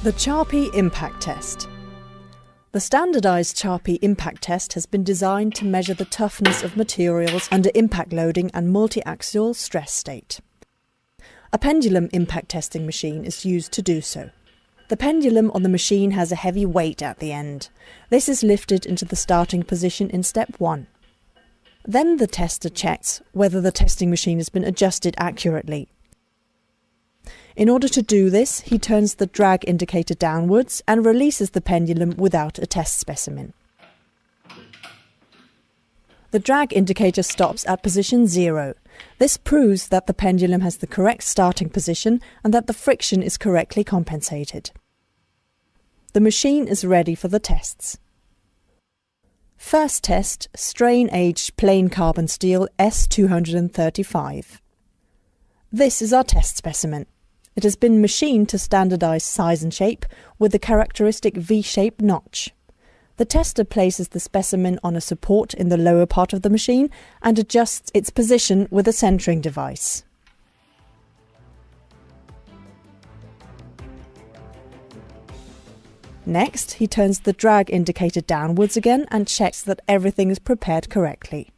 The Charpy impact test. The standardized Charpy impact test has been designed to measure the toughness of materials under impact loading and multi-axial stress state. A pendulum impact testing machine is used to do so. The pendulum on the machine has a heavy weight at the end. This is lifted into the starting position in step 1. Then the tester checks whether the testing machine has been adjusted accurately. In order to do this, he turns the drag indicator downwards and releases the pendulum without a test specimen. The drag indicator stops at position 0. This proves that the pendulum has the correct starting position and that the friction is correctly compensated. The machine is ready for the tests. First test, strain-aged plain carbon steel S235. This is our test specimen. It has been machined to standardized size and shape with the characteristic V-shaped notch. The tester places the specimen on a support in the lower part of the machine and adjusts its position with a centering device. Next, he turns the drag indicator downwards again and checks that everything is prepared correctly.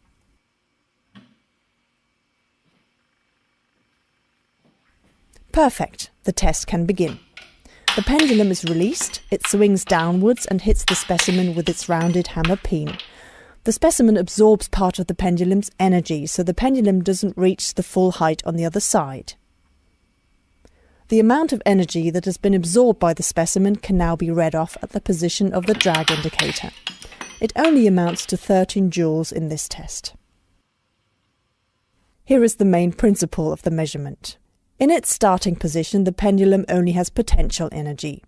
Perfect. The test can begin. The pendulum is released, it swings downwards and hits the specimen with its rounded hammer peen. The specimen absorbs part of the pendulum's energy, so the pendulum doesn't reach the full height on the other side. The amount of energy that has been absorbed by the specimen can now be read off at the position of the drag indicator. It only amounts to 13 joules in this test. Here is the main principle of the measurement. In its starting position, the pendulum only has potential energy.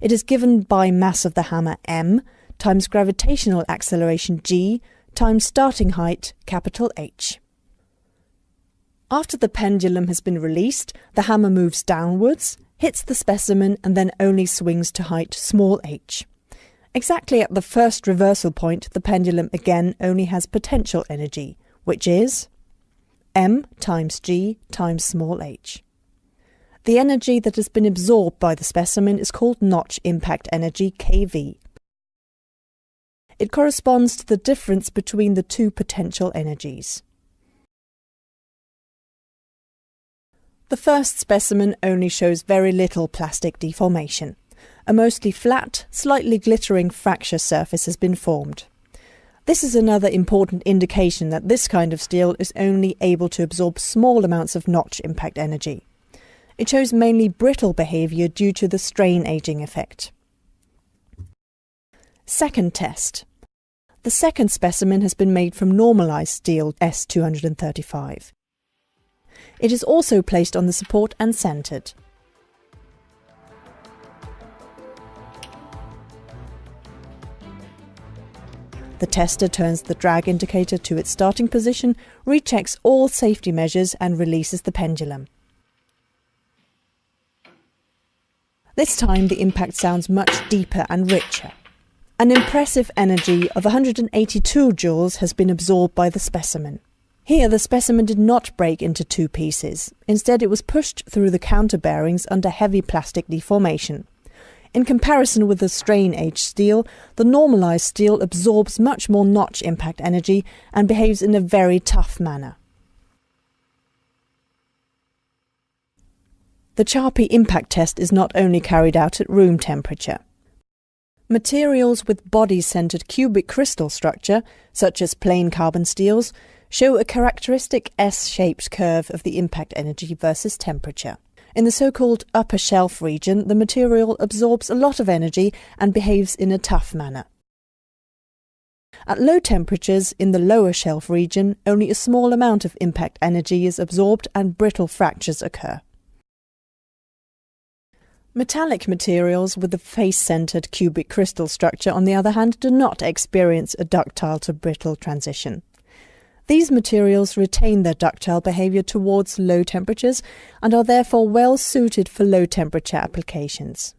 It is given by mass of the hammer m times gravitational acceleration g times starting height capital H. After the pendulum has been released, the hammer moves downwards, hits the specimen and then only swings to height small h. Exactly at the first reversal point, the pendulum again only has potential energy, which is m times g times small h. The energy that has been absorbed by the specimen is called notch impact energy, kV. It corresponds to the difference between the two potential energies. The first specimen only shows very little plastic deformation. A mostly flat, slightly glittering fracture surface has been formed. This is another important indication that this kind of steel is only able to absorb small amounts of notch impact energy. It shows mainly brittle behavior due to the strain aging effect. Second test. The second specimen has been made from normalized steel S235. It is also placed on the support and centered. The tester turns the drag indicator to its starting position, rechecks all safety measures and releases the pendulum. This time the impact sounds much deeper and richer. An impressive energy of 182 joules has been absorbed by the specimen. Here the specimen did not break into two pieces. Instead it was pushed through the counter bearings under heavy plastic deformation. In comparison with the strain-aged steel, the normalized steel absorbs much more notch impact energy and behaves in a very tough manner. The Charpy impact test is not only carried out at room temperature. Materials with body-centered cubic crystal structure, such as plain carbon steels, show a characteristic S-shaped curve of the impact energy versus temperature. In the so-called upper shelf region, the material absorbs a lot of energy and behaves in a tough manner. At low temperatures, in the lower shelf region, only a small amount of impact energy is absorbed and brittle fractures occur. Metallic materials with a face-centered cubic crystal structure, on the other hand, do not experience a ductile to brittle transition. These materials retain their ductile behavior towards low temperatures and are therefore well suited for low temperature applications.